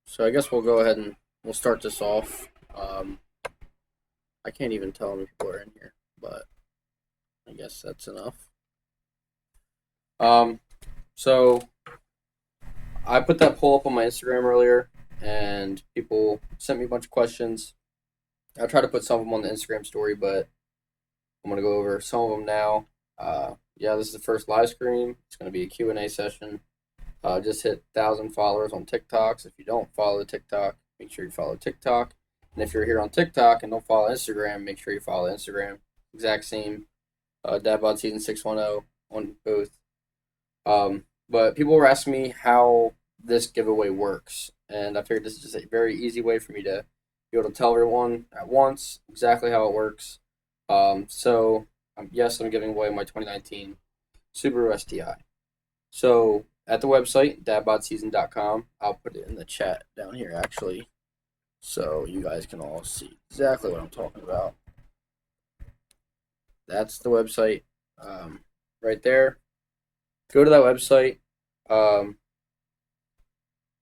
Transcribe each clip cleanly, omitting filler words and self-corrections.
So I guess we'll go ahead and we'll start this off. I can't even tell how many people are in here, but I guess that's enough. Um, so I put that poll up on my Instagram earlier, and people sent me a bunch of questions. I tried to put some of them on the Instagram story, but I'm gonna go over some of them now. Yeah, this is the first live stream. It's gonna be a Q&A session. Just hit 1,000 followers on TikToks. If you don't follow the TikTok, make sure you follow TikTok. And if you're here on TikTok and don't follow Instagram, make sure you follow Instagram. Exact same. Dadbot Season 610 on both. But people were asking me how this giveaway works, and I figured this is just a very easy way for me to be able to tell everyone at once exactly how it works. Yes, I'm giving away my 2019 Subaru STI. So at the website, dadbotseason.com, I'll put it in the chat down here actually, so you guys can all see exactly what I'm talking about. That's the website right there. Go to that website.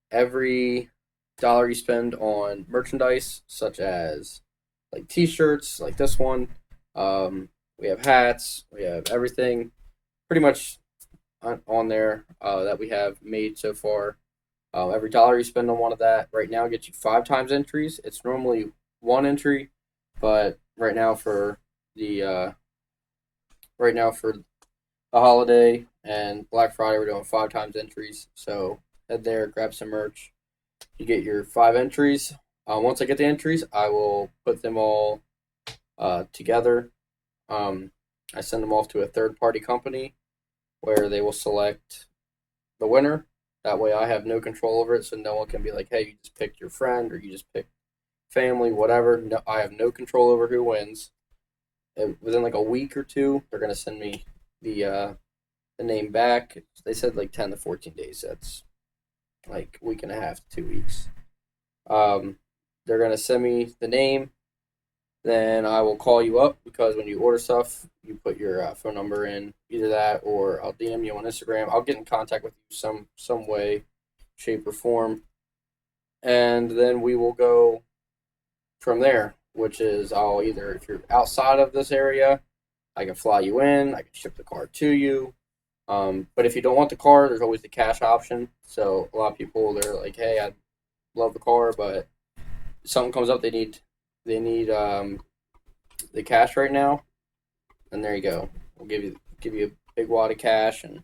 Every dollar you spend on merchandise, such as like t-shirts, like this one, we have hats, we have everything pretty much on there that we have made so far. Every dollar you spend on one of that right now gets you 5 times entries. It's normally one entry, but right now for the holiday and Black Friday, we're doing 5 times entries. So head there, grab some merch. You get your 5 entries. Once I get the entries, I will put them all together. I send them off to a third-party company where they will select the winner. That way I have no control over it, so no one can be like, hey, you just picked your friend or you just picked family, whatever. No, I have no control over who wins. Within like a week or two, they're going to send me the name back. They said like 10 to 14 days. That's like a week and a half to 2 weeks. They're going to send me the name. Then I will call you up because when you order stuff, you put your phone number in, either that or I'll DM you on Instagram. I'll get in contact with you some way, shape, or form, and then we will go from there. Which is I'll either, if you're outside of this area, I can fly you in, I can ship the car to you. But if you don't want the car, there's always the cash option. So a lot of people, they're like, hey, I love the car, but if something comes up, they need the cash right now, and there you go. We'll give you a big wad of cash, and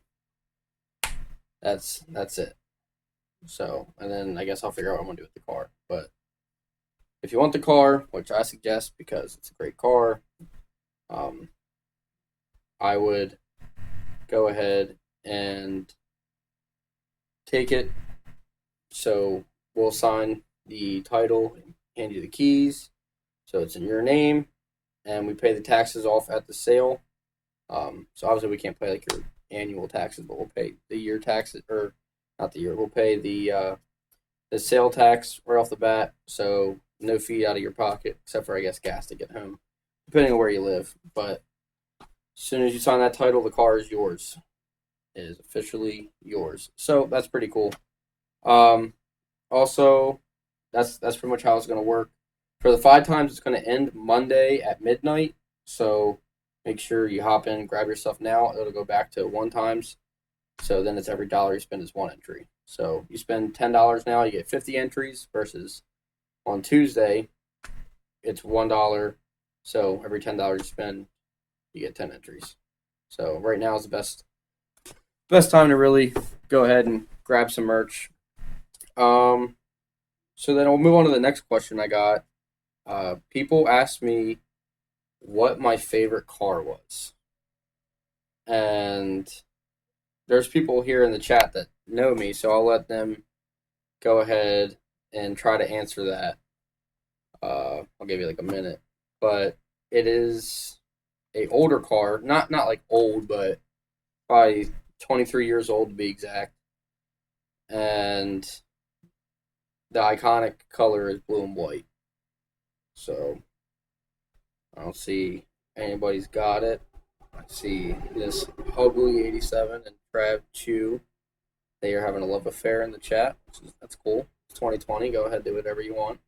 that's it. So, and then I guess I'll figure out what I'm gonna do with the car. But if you want the car, which I suggest because it's a great car, I would go ahead and take it. So we'll sign the title and hand you the keys. So it's in your name, and we pay the taxes off at the sale. So obviously we can't pay like your annual taxes, but we'll pay the year taxes, or not the year. We'll pay the sale tax right off the bat. So no fee out of your pocket, except for I guess gas to get home, depending on where you live. But as soon as you sign that title, the car is yours. It is officially yours. So that's pretty cool. Also, that's pretty much how it's going to work. For the 5 times, it's going to end Monday at midnight. So make sure you hop in, grab your stuff now. It'll go back to 1 times. So then it's every dollar you spend is 1 entry. So you spend $10 now, you get 50 entries versus on Tuesday, it's $1. So every $10 you spend, you get 10 entries. So right now is the best time to really go ahead and grab some merch. So then we'll move on to the next question I got. People asked me what my favorite car was. And there's people here in the chat that know me, so I'll let them go ahead and try to answer that. I'll give you like a minute. But it is a older car, not like old, but probably 23 years old to be exact. And the iconic color is blue and white. So I don't see anybody's got it. I see this Ugly 87 and Trav Chew. They are having a love affair in the chat. That's cool. It's 2020. Go ahead, do whatever you want.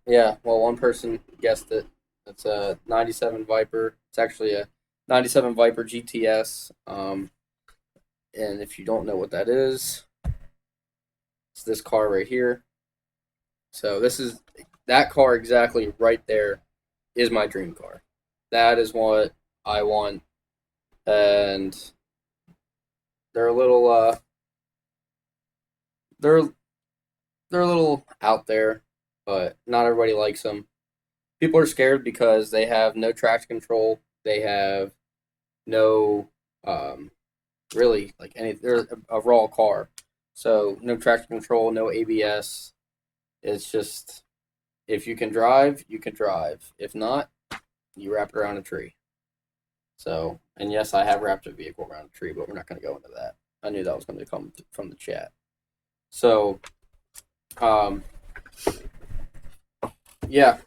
Yeah. Well, one person guessed it. It's a '97 Viper. It's actually a '97 Viper GTS. And if you don't know what that is, it's this car right here. So this is that car exactly right there is my dream car. That is what I want, and they're a little they're they're a little out there, but not everybody likes them. People are scared because they have no traction control. They have no really like any. They're a raw car, so no traction control, no ABS. It's just if you can drive, you can drive. If not, you wrap it around a tree. So, and yes, I have wrapped a vehicle around a tree, but we're not going to go into that. I knew that was going to come from the chat. So, um, yeah.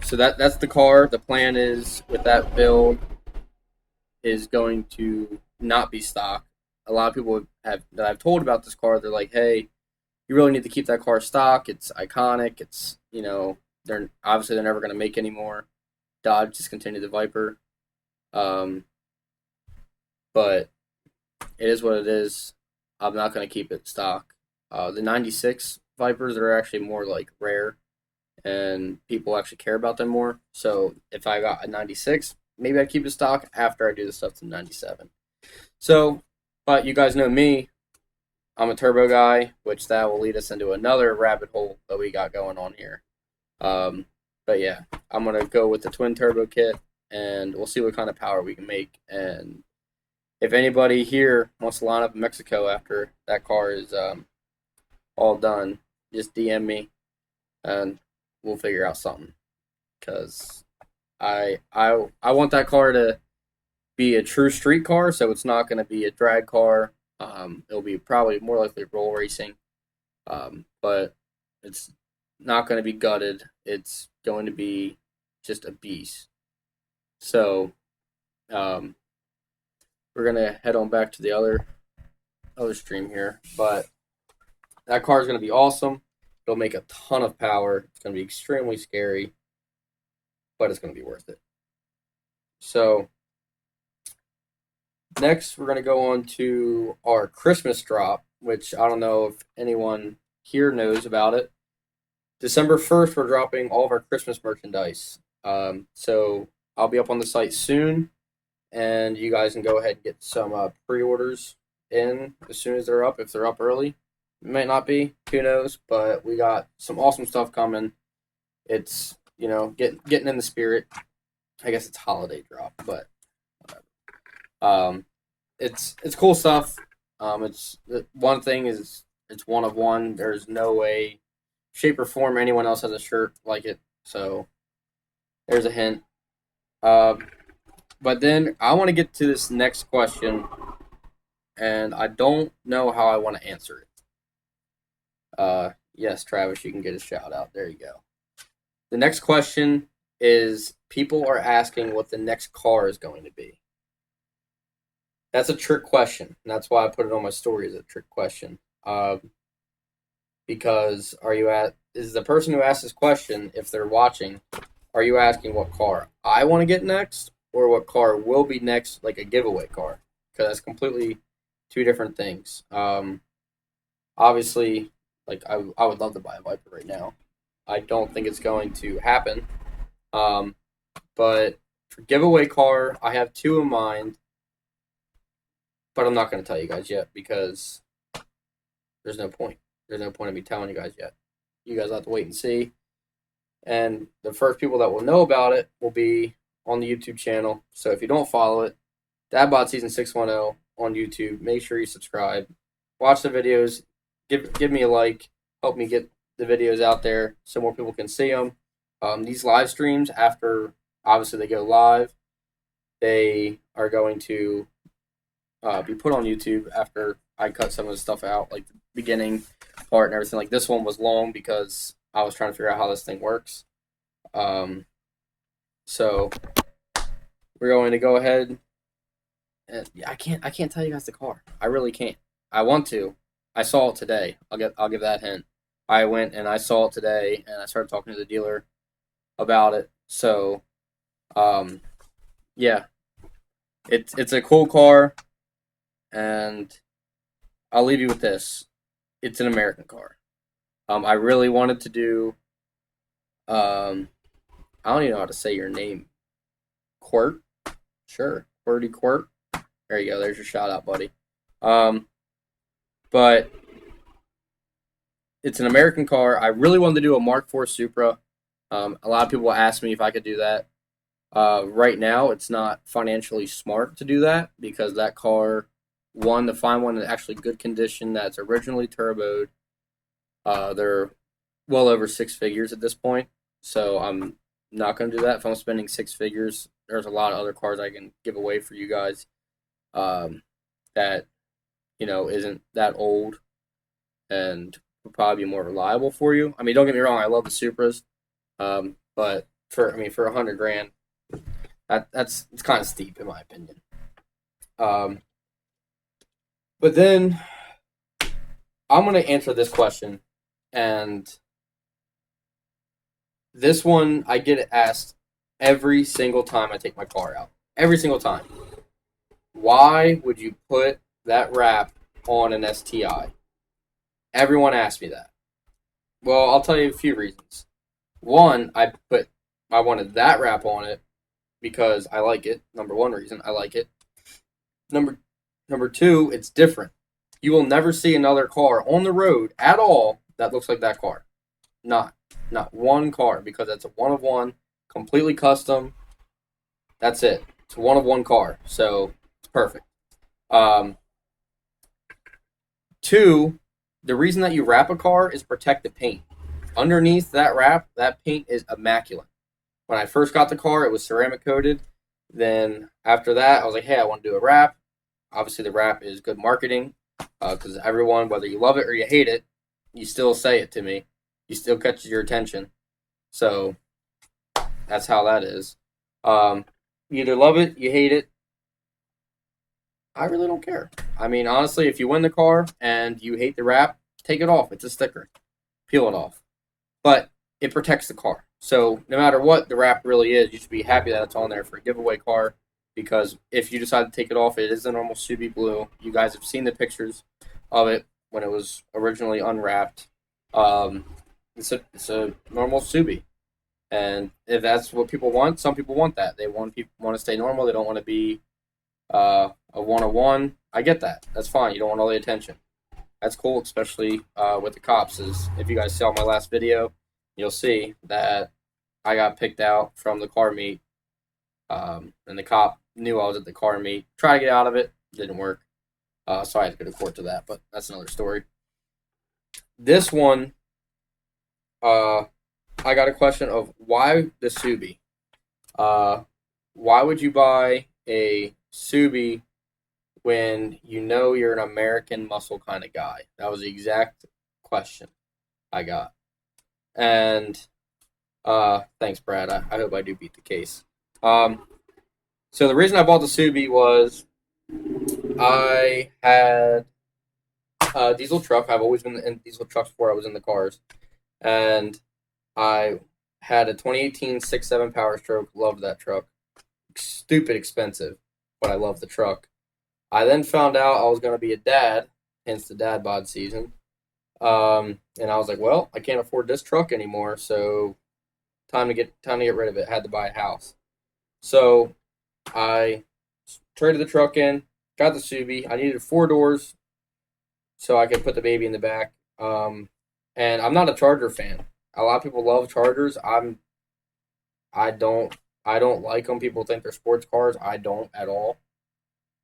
So that's the car. The plan is with that build is going to not be stock. A lot of people have that I've told about this car. They're like, "Hey, you really need to keep that car stock. It's iconic. It's they're obviously they're never going to make anymore. Dodge discontinued the Viper, but it is what it is. I'm not going to keep it stock. The '96 Vipers are actually more like rare, and people actually care about them more. So if I got a '96, maybe I'd keep it stock after I do the stuff to '97. So, but you guys know me. I'm a turbo guy, which that will lead us into another rabbit hole that we got going on here. But yeah, I'm gonna go with the twin turbo kit, and we'll see what kind of power we can make. And if anybody here wants to line up in Mexico after that car is all done, just DM me, and we'll figure out something. Cause I want that car to be a true street car, so it's not going to be a drag car. It'll be probably more likely roll racing, but it's not going to be gutted. It's going to be just a beast. So we're going to head on back to the other stream here, but that car is going to be awesome. It'll make a ton of power. It's going to be extremely scary, but it's going to be worth it. So next, we're going to go on to our Christmas drop, which I don't know if anyone here knows about it. December 1st, we're dropping all of our Christmas merchandise. So I'll be up on the site soon, and you guys can go ahead and get some pre-orders in as soon as they're up, if they're up early. It might not be, who knows, but we got some awesome stuff coming. It's, getting in the spirit. I guess it's holiday drop, but whatever. It's cool stuff. It's one thing is it's one of one. There's no way, shape or form anyone else has a shirt like it. So there's a hint. But then I want to get to this next question, and I don't know how I want to answer it. Yes, Travis, you can get a shout out. There you go. The next question is people are asking what the next car is going to be. That's a trick question. And that's why I put it on my story as a trick question. Because is the person who asked this question, if they're watching, are you asking what car I want to get next or what car will be next, like a giveaway car? Because that's completely two different things. Obviously, like I would love to buy a Viper right now. I don't think it's going to happen. But for giveaway car, I have two in mind. But I'm not going to tell you guys yet because there's no point. There's no point in me telling you guys yet. You guys have to wait and see. And the first people that will know about it will be on the YouTube channel. So if you don't follow it, Dadbot Season 610 on YouTube. Make sure you subscribe. Watch the videos. Give me a like. Help me get the videos out there so more people can see them. These live streams, after obviously they go live, they are going to be put on YouTube after I cut some of the stuff out, like the beginning part and everything. Like this one was long because I was trying to figure out how this thing works. So we're going to go ahead and I can't tell you guys the car. I really can't. I want to, I saw it today. I'll give that hint. I went and I saw it today, and I started talking to the dealer about it. So, yeah, it's a cool car, and I'll leave you with this. It's an American car. I really wanted to do. I don't even know how to say your name. Quirt, sure, Quirty Quirt. There you go. There's your shout out, buddy. But it's an American car. I really wanted to do a Mark IV Supra. A lot of people ask me if I could do that. Right now, it's not financially smart to do that because that car, one, to find one in actually good condition that's originally turboed, they're well over six figures at this point. So I'm not going to do that. If I'm spending six figures, there's a lot of other cars I can give away for you guys that, isn't that old and will probably be more reliable for you. I mean, don't get me wrong, I love the Supras, but for $100,000, it's kind of steep in my opinion. But then I'm gonna answer this question, and this one I get asked every single time I take my car out. Every single time. Why would you put that wrap on an STI? Everyone asks me that. Well, I'll tell you a few reasons. One, I wanted that wrap on it because I like it. Number one reason, I like it. Number two, it's different. You will never see another car on the road at all that looks like that car. Not one car, because it's a one of one, completely custom. That's it. It's a one of one car, so it's perfect. Two, the reason that you wrap a car is protect the paint. Underneath that wrap, that paint is immaculate. When I first got the car, it was ceramic coated. Then after that, I was like, hey, I want to do a wrap. Obviously, the wrap is good marketing because everyone, whether you love it or you hate it, you still say it to me. You still catches your attention. So that's how that is. You either love it, you hate it. I really don't care. I mean, honestly, if you win the car and you hate the wrap, take it off. It's a sticker. Peel it off. But it protects the car. So no matter what the wrap really is, you should be happy that it's on there for a giveaway car. Because if you decide to take it off, it is the normal Subi blue. You guys have seen the pictures of it when it was originally unwrapped. It's a normal Subi. And if that's what people want, some people want that. They want to stay normal. They don't want to be a 101. I get that. That's fine. You don't want all the attention. That's cool, especially with the cops. Is if you guys saw my last video, you'll see that I got picked out from the car meet, and the cop knew I was at the car meet. Tried to get out of it, didn't work. So I had to go to court to that, but that's another story. This one, I got a question of why the Subi. Why would you buy a Subi when you know you're an American muscle kind of guy? That was the exact question I got. And thanks, Brad. I hope I do beat the case. So the reason I bought the Subi was I had a diesel truck. I've always been in diesel trucks before I was in the cars. And I had a 2018 6.7 Power Stroke. Loved that truck. Stupid expensive, but I loved the truck. I then found out I was going to be a dad, hence the dad bod season. And I was like, well, I can't afford this truck anymore, so time to get rid of it. Had to buy a house. So I traded the truck in, got the Subi. I needed 4 doors so I could put the baby in the back. And I'm not a Charger fan. A lot of people love Chargers. I don't like them. People think they're sports cars. I don't at all.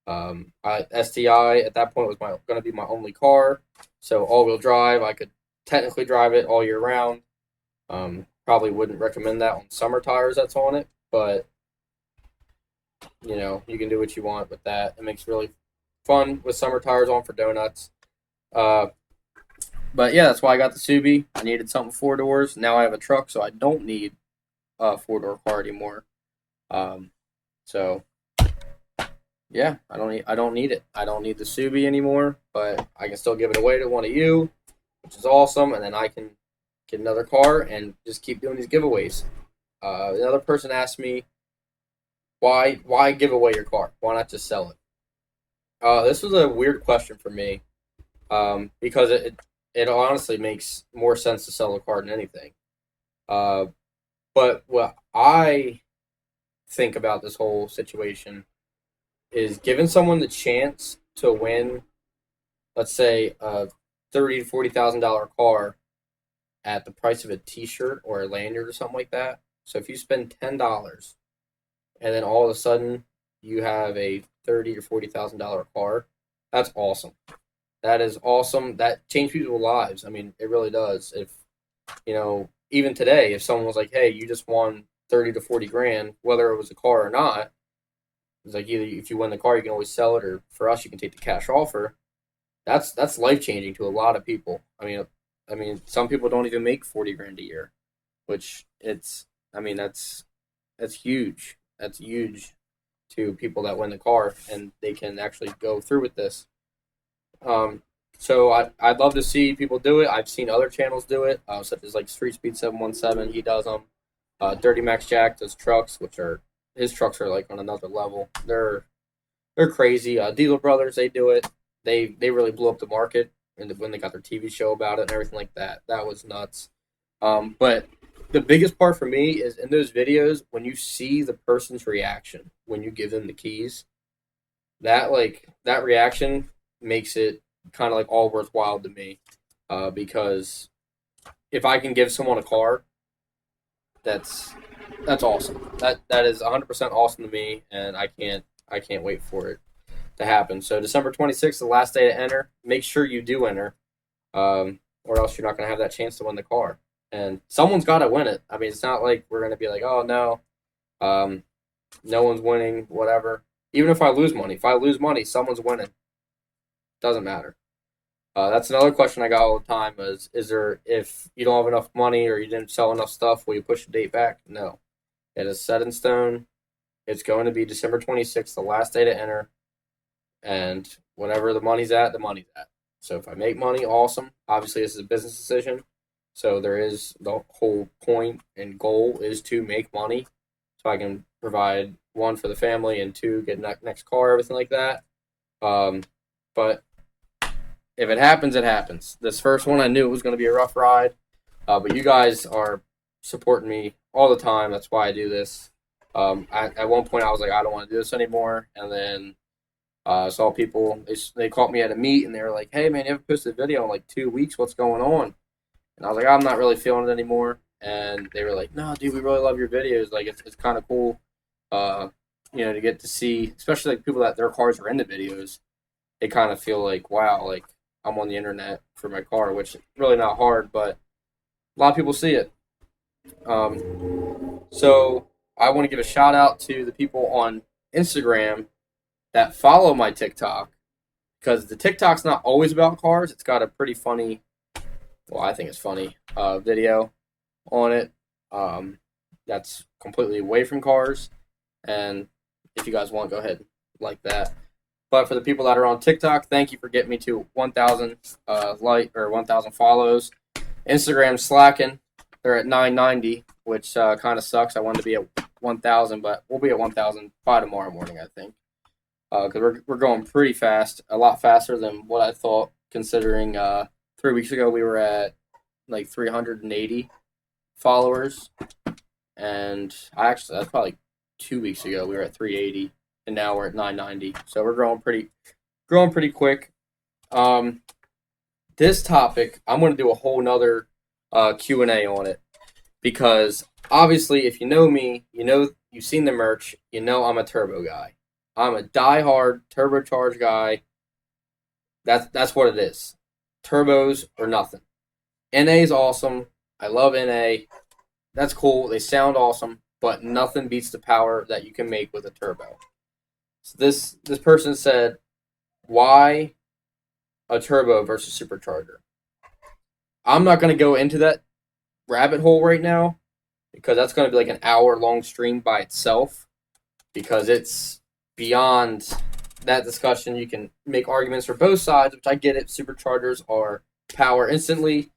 STI at that point was going to be my only car, so all-wheel drive. I could technically drive it all year round. Probably wouldn't recommend that on summer tires that's on it, but you can do what you want with that. It makes really fun with summer tires on for donuts. But yeah, that's why I got the Subi. I needed something 4 doors. Now I have a truck, so I don't need a 4-door car anymore. So yeah, I don't need it. I don't need the Subi anymore, but I can still give it away to one of you, which is awesome, and then I can get another car and just keep doing these giveaways. Another person asked me, why give away your car? Why not just sell it? This was a weird question for me, because it honestly makes more sense to sell a car than anything. Uh, but what I think about this whole situation is giving someone the chance to win, let's say, a $30,000 to $40,000 car at the price of a T-shirt or a lanyard or something like that. So if you spend $10 and then all of a sudden you have a $30,000 or $40,000 car, that's awesome. That is awesome. That changed people's lives. I mean, it really does. If even today, if someone was like, "Hey, you just won 30 to 40 grand, whether it was a car or not," it's like either if you win the car, you can always sell it, or for us, you can take the cash offer. That's life changing to a lot of people. I mean, some people don't even make 40 grand a year, which it's. I mean, that's huge. That's huge to people that win the car and they can actually go through with this. Um, so I'd love to see people do it. I've seen other channels do it, such as like Street Speed 717. He does them. Dirty Max Jack does trucks, which are his trucks are like on another level. They're crazy. Diesel Brothers, they do it. They really blew up the market and when they got their TV show about it and everything like that. That was nuts. But the biggest part for me is in those videos when you see the person's reaction when you give them the keys. That reaction makes it kind of like all worthwhile to me, because if I can give someone a car, that's that's awesome. That is 100% awesome to me, and I can't wait for it to happen. So December 26th, the last day to enter. Make sure you do enter, or else you're not going to have that chance to win the car. And someone's got to win it. I mean, it's not like we're going to be like, oh no, um, no one's winning, whatever. Even if I lose money, someone's winning. Doesn't matter. That's another question I got all the time is there, if you don't have enough money or you didn't sell enough stuff, will you push the date back? No. It is set in stone. It's going to be December 26th, the last day to enter. And whenever the money's at, the money's at. So if I make money, awesome. Obviously, this is a business decision. So there is the whole point and goal is to make money so I can provide one for the family and two, get next car, everything like that. But if it happens, it happens. This first one, I knew it was going to be a rough ride, but you guys are supporting me all the time. That's why I do this. At one point, I was like, I don't want to do this anymore, and then I saw people. They caught me at a meet, and they were like, "Hey, man, you haven't posted a video in like 2 weeks. What's going on?" And I was like, "I'm not really feeling it anymore." And they were like, "No, dude, we really love your videos. Like, it's kind of cool, uh, to get to see, especially like people that their cars are in the videos. They kind of feel like, wow, like I'm on the internet for my car, which is really not hard, but a lot of people see it. So I want to give a shout out to the people on Instagram that follow my TikTok because the TikTok's not always about cars. It's got a pretty funny, well, I think it's funny, video on it, that's completely away from cars. And if you guys want, go ahead like that. But for the people that are on TikTok, thank you for getting me to 1,000 1,000 follows. Instagram's slacking; they're at 990, which kind of sucks. I wanted to be at 1,000, but we'll be at 1,000 by tomorrow morning, I think, because we're going pretty fast, a lot faster than what I thought. Considering 3 weeks ago we were at like 380 followers, and that's probably 2 weeks ago we were at 380. And now we're at 990. So we're growing pretty quick. This topic, I'm going to do a whole nother Q&A on it because obviously, if you know me, you've seen the merch. You know I'm a turbo guy. I'm a diehard turbocharged guy. That's what it is. Turbos or nothing. NA is awesome. I love NA. That's cool. They sound awesome, but nothing beats the power that you can make with a turbo. So this person said, why a turbo versus supercharger? I'm not going to go into that rabbit hole right now because that's going to be like an hour-long stream by itself because it's beyond that discussion. You can make arguments for both sides, which I get it. Superchargers are power instantly,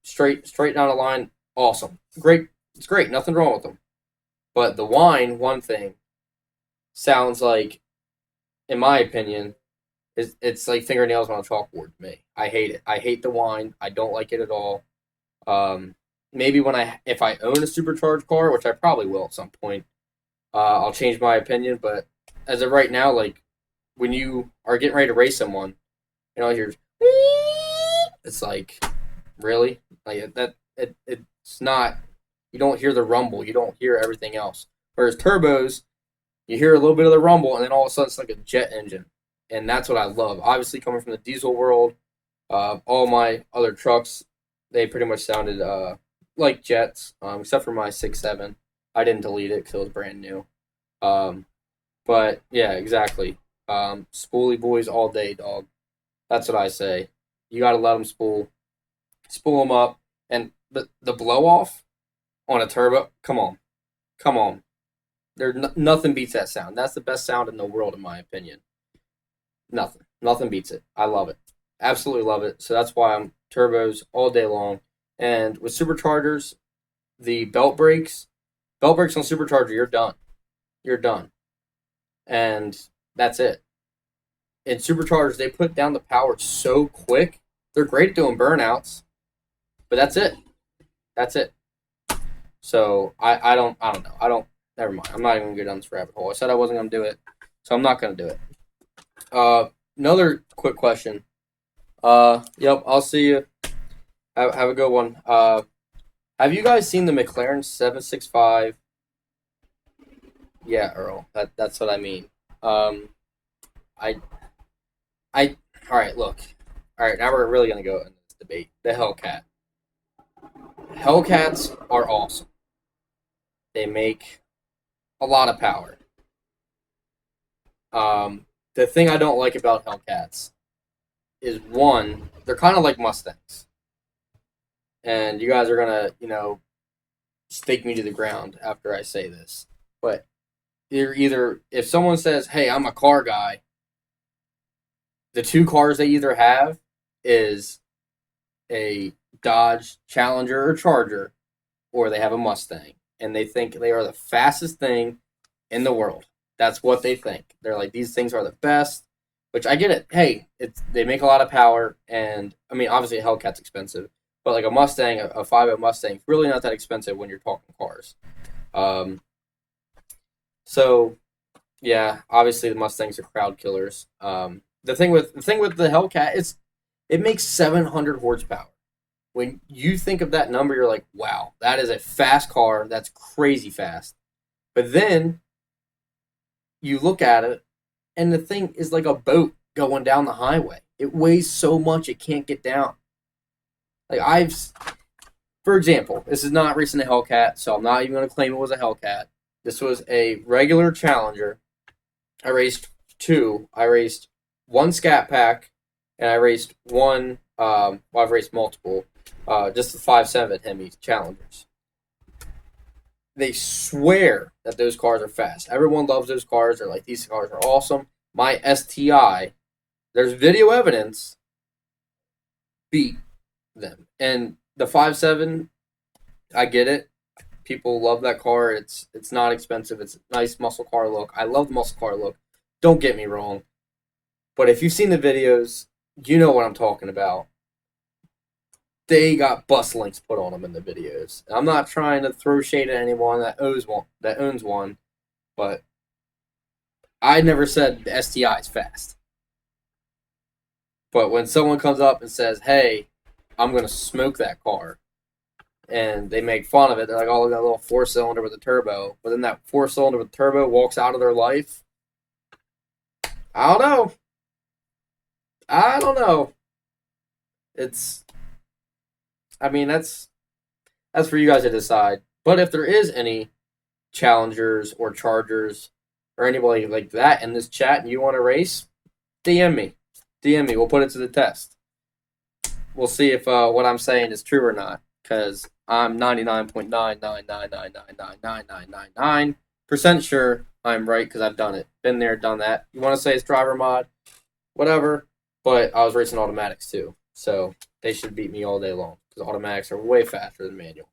straight down the line. Awesome. Great. It's great. Nothing wrong with them. But the whine, one thing, sounds like, in my opinion, it's like fingernails on a chalkboard to me. I hate it. I hate the whine. I don't like it at all. Maybe if I own a supercharged car, which I probably will at some point, I'll change my opinion. But as of right now, like when you are getting ready to race someone, hear it's like, really, like that. It's not. You don't hear the rumble. You don't hear everything else. Whereas turbos, you hear a little bit of the rumble, and then all of a sudden it's like a jet engine, and that's what I love. Obviously, coming from the diesel world, all my other trucks, they pretty much sounded like jets, except for my 6.7. I didn't delete it because it was brand new. But yeah, exactly. Spoolie boys all day, dog. That's what I say. You got to let them spool them up, and the blow off on a turbo. Come on. Nothing beats that sound. That's the best sound in the world, in my opinion. Nothing beats it. I love it. Absolutely love it. So that's why I'm turbos all day long. And with superchargers, the belt brakes on supercharger, you're done. And that's it. In superchargers, they put down the power so quick. They're great at doing burnouts, but that's it. So I don't know. Never mind. I'm not even going to go down this rabbit hole. I said I wasn't going to do it, so I'm not going to do it. Another quick question. Yep, I'll see you. Have a good one. Have you guys seen the McLaren 765? Yeah, Earl. That's what I mean. All right, look. All right, now we're really going to go into this debate. The Hellcat. Hellcats are awesome. They make a lot of power. The thing I don't like about Hellcats is, one, they're kind of like Mustangs. And you guys are going to, stake me to the ground after I say this. But if someone says, hey, I'm a car guy, the two cars they either have is a Dodge Challenger or Charger, or they have a Mustang. And they think they are the fastest thing in the world. That's what they think. They're like, these things are the best, which I get it. Hey, they make a lot of power, and I mean, obviously a Hellcat's expensive, but like a Mustang, a 5.0 Mustang, really not that expensive when you're talking cars. So yeah, obviously the Mustangs are crowd killers. The thing with the Hellcat, it makes 700 horsepower. When you think of that number, you're like, wow, that is a fast car. That's crazy fast. But then you look at it, and the thing is like a boat going down the highway. It weighs so much it can't get down. Like for example, this is not racing a Hellcat, so I'm not even going to claim it was a Hellcat. This was a regular Challenger. I raced two. I raced one Scat Pack, and I raced one. I've raced multiple. Just the 5.7 Hemi Challengers. They swear that those cars are fast. Everyone loves those cars. They're like, these cars are awesome. My STI, there's video evidence, beat them. And the 5.7, I get it. People love that car. It's not expensive. It's a nice muscle car look. I love the muscle car look. Don't get me wrong. But if you've seen the videos, you know what I'm talking about. They got bus links put on them in the videos. I'm not trying to throw shade at anyone that owns one, but I never said the STI is fast. But when someone comes up and says, hey, I'm going to smoke that car, and they make fun of it, they're like, oh, look at that little 4-cylinder with a turbo. But then that 4-cylinder with turbo walks out of their life. I don't know. That's for you guys to decide. But if there is any Challengers or Chargers or anybody like that in this chat and you want to race, DM me. We'll put it to the test. We'll see if what I'm saying is true or not, because I'm 99.999999999% sure I'm right because I've done it. Been there, done that. You want to say it's driver mod, whatever. But I was racing automatics too, so they should beat me all day long because automatics are way faster than manual.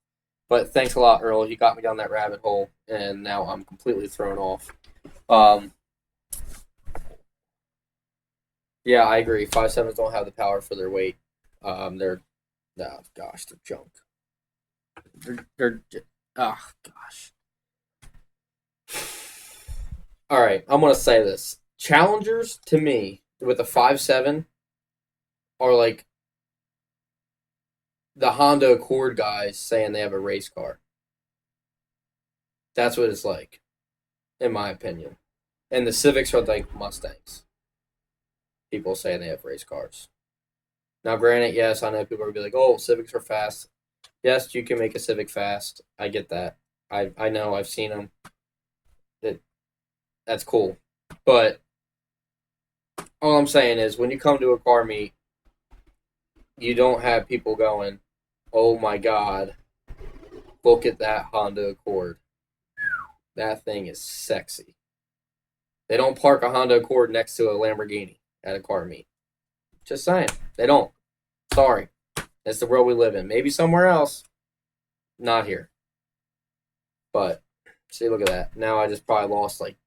But thanks a lot, Earl. You got me down that rabbit hole, and now I'm completely thrown off. Yeah, I agree. 5.7s don't have the power for their weight. They're, oh gosh, they're junk. They're oh gosh. All right, I'm gonna say this. Challengers to me with a 5.7 are like the Honda Accord guys saying they have a race car. That's what it's like, in my opinion. And the Civics are like Mustangs. People saying they have race cars. Now, granted, yes, I know people are gonna be like, "Oh, Civics are fast." Yes, you can make a Civic fast. I get that. I know. I've seen them. That's cool. But all I'm saying is, when you come to a car meet, you don't have people going, "Oh my God, look at that Honda Accord. That thing is sexy." They don't park a Honda Accord next to a Lamborghini at a car meet. Just saying. They don't. Sorry. That's the world we live in. Maybe somewhere else. Not here. But, see, look at that. Now I just probably lost like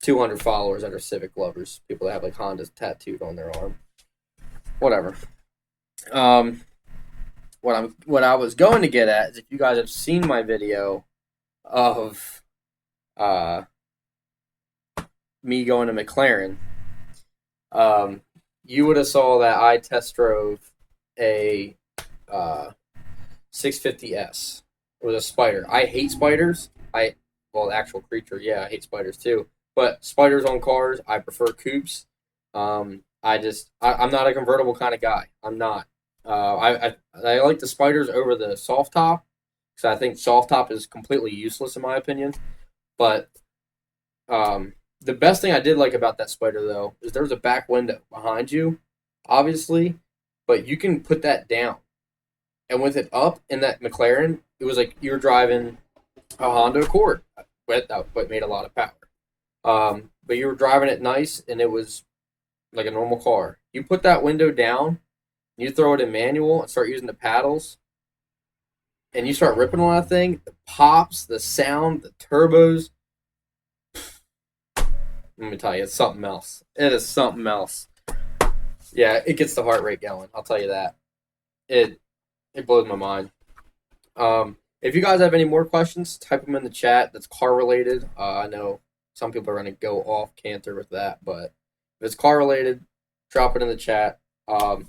200 followers that are Civic lovers. People that have like Hondas tattooed on their arm. Whatever. What I was going to get at is if you guys have seen my video of me going to McLaren, you would have saw that I test drove a 650S. It was a Spider. I hate spiders. The actual creature, yeah, I hate spiders too. But spiders on cars, I prefer coupes. I'm not a convertible kind of guy. I'm not. I like the spiders over the soft top because I think soft top is completely useless in my opinion. But the best thing I did like about that Spider though is there was a back window behind you, obviously, but you can put that down. And with it up in that McLaren, it was like you were driving a Honda Accord, but made a lot of power. But you were driving it nice, and it was like a normal car. You put that window down, you throw it in manual and start using the paddles, and you start ripping on that thing, the pops, the sound, the turbos. Let me tell you, it's something else. It is something else. Yeah, it gets the heart rate going. I'll tell you that. It blows my mind. If you guys have any more questions, type them in the chat. That's car related. I know some people are going to go off canter with that, but if it's car related, drop it in the chat. But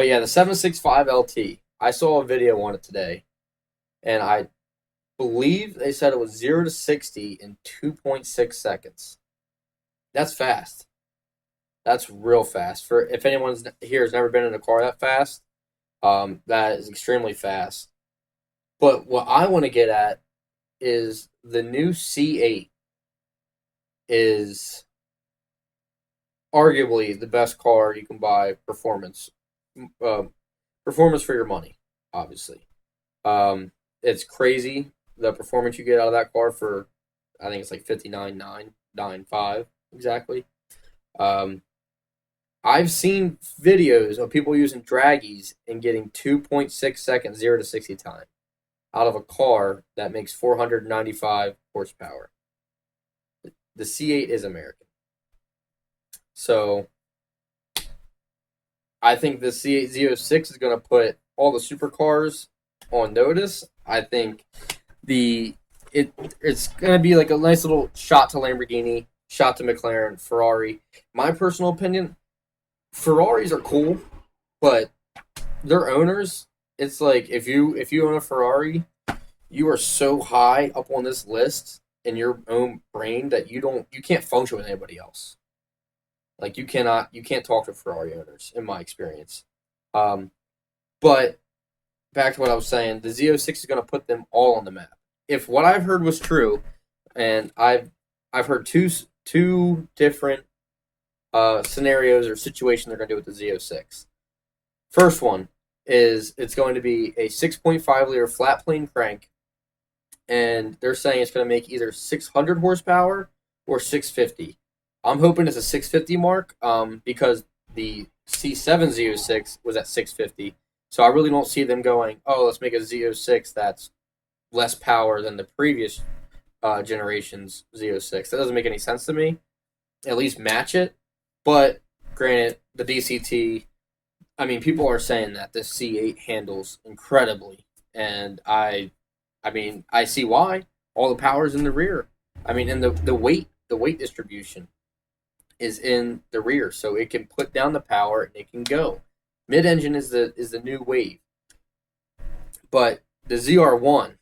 yeah, the 765 LT. I saw a video on it today, and I believe they said it was 0 to 60 in 2.6 seconds. That's fast. That's real fast. For if anyone here has never been in a car that fast, that is extremely fast. But what I want to get at is the new C8 is arguably the best car you can buy performance for your money, obviously. It's crazy the performance you get out of that car for, I think it's like 59,995 exactly. I've seen videos of people using draggies and getting 2.6 seconds 0 to 60 time out of a car that makes 495 horsepower. The C8 is American. So I think the C8 Z06 is going to put all the supercars on notice. I think it's going to be like a nice little shot to Lamborghini, shot to McLaren, Ferrari. My personal opinion, Ferraris are cool, but their owners, it's like if you own a Ferrari, you are so high up on this list in your own brain that you can't function with anybody else. Like you can't talk to Ferrari owners, in my experience. But back to what I was saying, the Z06 is going to put them all on the map. If what I've heard was true, and I've heard two different scenarios or situations they're going to do with the Z06. First one is it's going to be a 6.5 liter flat plane crank and they're saying it's going to make either 600 horsepower or 650. I'm hoping it's a 650 mark, because the C7 Z06 was at 650. So I really don't see them going, oh, let's make a Z06 that's less power than the previous generation's Z06. That doesn't make any sense to me. At least match it. But granted, the DCT, I mean, people are saying that the C8 handles incredibly, and I see why. All the power's in the rear. I mean, and the weight distribution is in the rear, so it can put down the power and it can go. Mid-engine is the new wave, but the ZR1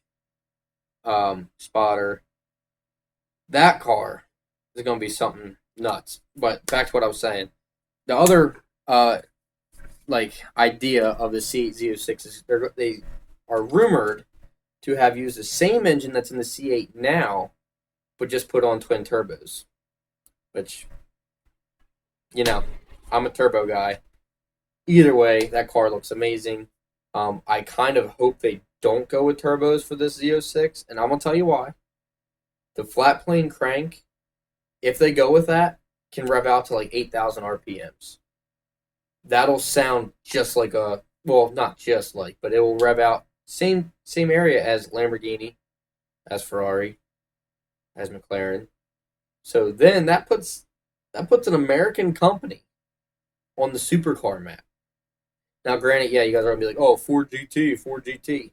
spotter, that car is going to be something nuts. But back to what I was saying, the other idea of the C8 Z06 is they are rumored to have used the same engine that's in the C8 now, but just put on twin turbos. Which, I'm a turbo guy. Either way, that car looks amazing. I kind of hope they don't go with turbos for this Z06, and I'm going to tell you why. The flat plane crank, if they go with that, can rev out to like 8,000 RPMs. That'll sound just like not just like, but it will rev out same area as Lamborghini, as Ferrari, as McLaren. So then that puts an American company on the supercar map. Now, granted, yeah, you guys are going to be like, oh, Ford GT.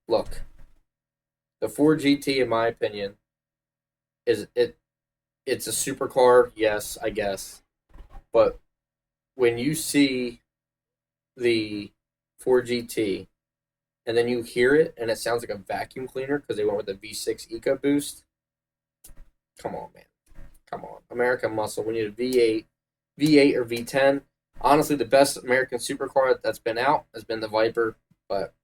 Look, the Ford GT, in my opinion, it's a supercar, yes, I guess. But when you see the Ford GT and then you hear it and it sounds like a vacuum cleaner because they went with the V6 EcoBoost, come on, man. Come on. American muscle. We need a V8 or V10. Honestly, the best American supercar that's been out has been the Viper, but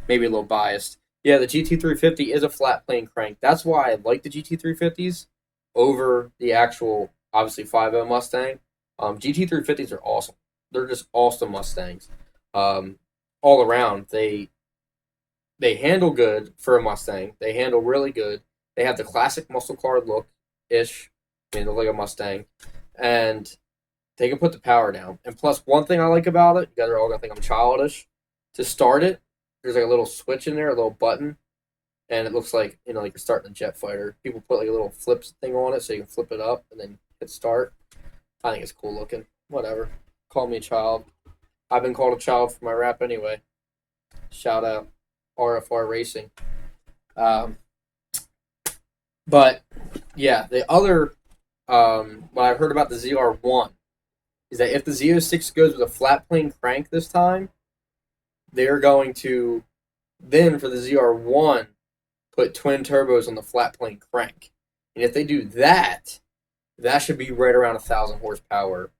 maybe a little biased. Yeah, the GT350 is a flat plane crank. That's why I like the GT350s over the actual, obviously, 5.0 Mustang. GT350s are awesome. They're just awesome Mustangs. All around, they handle good for a Mustang. They handle really good. They have the classic muscle car look-ish. I mean, they look like a Mustang. And they can put the power down. And plus, one thing I like about it, you guys are all going to think I'm childish, to start it, there's like a little switch in there, a little button, and it looks like, like you're starting a jet fighter. People put like a little flips thing on it so you can flip it up and then hit start. I think it's cool looking. Whatever. Call me a child. I've been called a child for my rap anyway. Shout out RFR Racing. But, yeah, the other, what I've heard about the ZR1 is that if the Z06 goes with a flat plane crank this time, they're going to then, for the ZR1, put twin turbos on the flat plane crank. And if they do that, that should be right around 1,000 horsepower.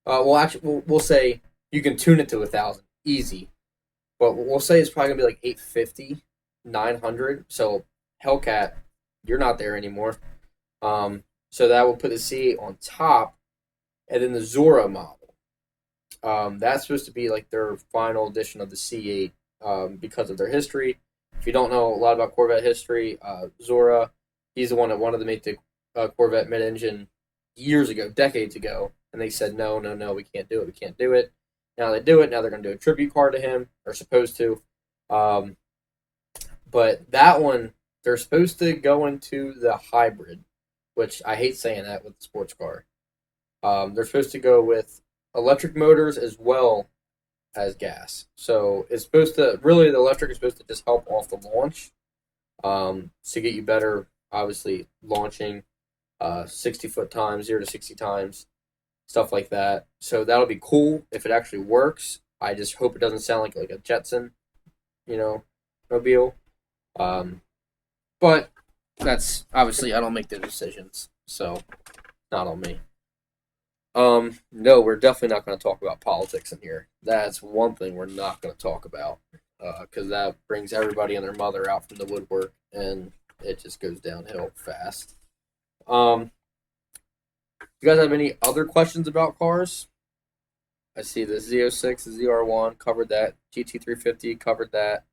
We'll say you can tune it to 1,000, easy. But we'll say it's probably going to be like 850, 900. So, Hellcat, you're not there anymore. So that will put the C8 on top. And then the Zora model. That's supposed to be like their final edition of the C8 because of their history. If you don't know a lot about Corvette history, Zora, he's the one that wanted to make the Corvette mid-engine years ago, decades ago, and they said, no, we can't do it. Now they do it. Now they're going to do a tribute car to him. They're supposed to. But that one, they're supposed to go into the hybrid, which I hate saying that with the sports car. They're supposed to go with electric motors as well as gas. So it's supposed to, really the electric is supposed to just help off the launch to get you better, obviously, launching 60-foot times, 0 to 60 times, stuff like that. So that'll be cool if it actually works. I just hope it doesn't sound like a Jetson, mobile. But that's, obviously, I don't make the decisions, so not on me. No, we're definitely not going to talk about politics in here. That's one thing we're not going to talk about, because that brings everybody and their mother out from the woodwork, and it just goes downhill fast. You guys have any other questions about cars? I see the Z06, the ZR1, covered that. GT350, covered that.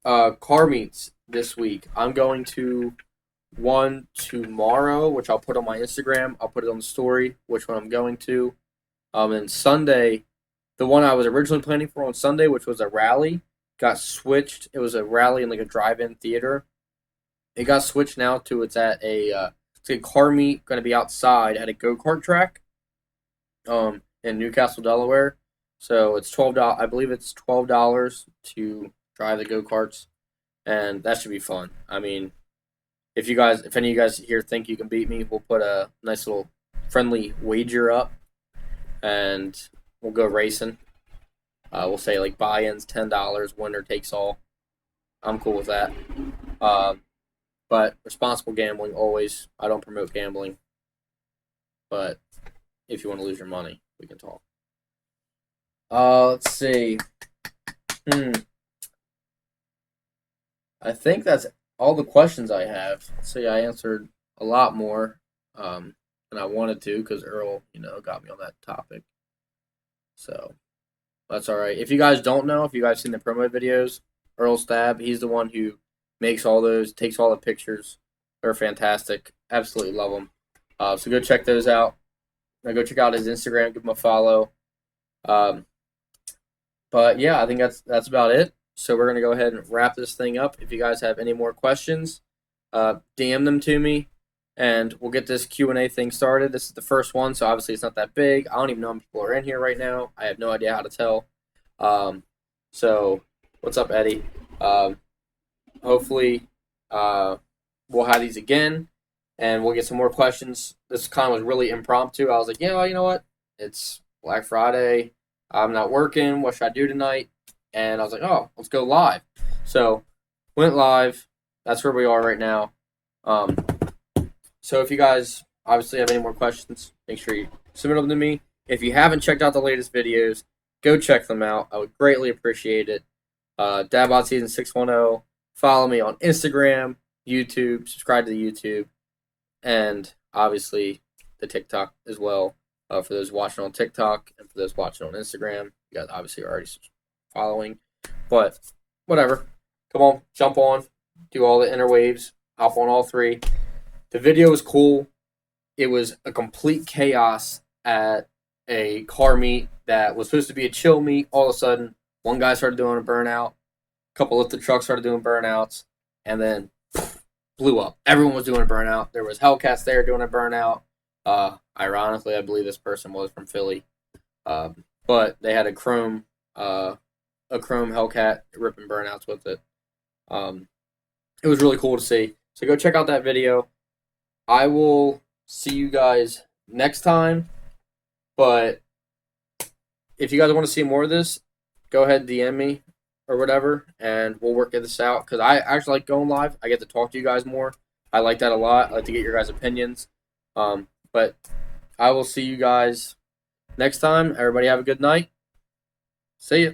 car meets this week. I'm going to one tomorrow, which I'll put on my Instagram. I'll put it on the story, which one I'm going to. And Sunday, the one I was originally planning for on Sunday, which was a rally, got switched. It was a rally in like a drive-in theater. It got switched now to it's a car meet going to be outside at a go-kart track in Newcastle, Delaware. So it's $12. I believe it's $12 to drive the go-karts, and that should be fun. I mean, if any of you guys here think you can beat me, we'll put a nice little friendly wager up, and we'll go racing. We'll say like buy-ins $10, winner takes all. I'm cool with that. But responsible gambling always. I don't promote gambling, but if you want to lose your money, we can talk. Let's see. I think that's all the questions I have. See, I answered a lot more than I wanted to because Earl, got me on that topic. So that's all right. If you guys don't know, if you guys seen the promo videos, Earl Stab, he's the one who makes all those, takes all the pictures. They're fantastic. Absolutely love them. So go check those out. Now go check out his Instagram. Give him a follow. But yeah, I think that's about it. So we're gonna go ahead and wrap this thing up. If you guys have any more questions, DM them to me, and we'll get this Q&A thing started. This is the first one, so obviously it's not that big. I don't even know how many people are in here right now. I have no idea how to tell. So what's up, Eddie? Hopefully, we'll have these again, and we'll get some more questions. This kind of was really impromptu. I was like, you know what? It's Black Friday. I'm not working. What should I do tonight? And I was like, oh, let's go live. So went live. That's where we are right now. So if you guys obviously have any more questions, make sure you submit them to me. If you haven't checked out the latest videos, go check them out. I would greatly appreciate it. Dabot Season 610. Follow me on Instagram, YouTube, subscribe to the YouTube, and obviously the TikTok as well. For those watching on TikTok and for those watching on Instagram, you guys obviously are already following. But whatever. Come on, jump on, do all the interwaves, hop on all three. The video was cool. It was a complete chaos at a car meet that was supposed to be a chill meet. All of a sudden, one guy started doing a burnout. A couple of the trucks started doing burnouts. And then blew up. Everyone was doing a burnout. There was Hellcats there doing a burnout. Ironically, I believe this person was from Philly. But they had a chrome Hellcat ripping burnouts with it. It was really cool to see. So go check out that video. I will see you guys next time. But if you guys want to see more of this, go ahead and DM me or whatever, and we'll work this out. Because I actually like going live. I get to talk to you guys more. I like that a lot. I like to get your guys' opinions. But I will see you guys next time. Everybody have a good night. See ya.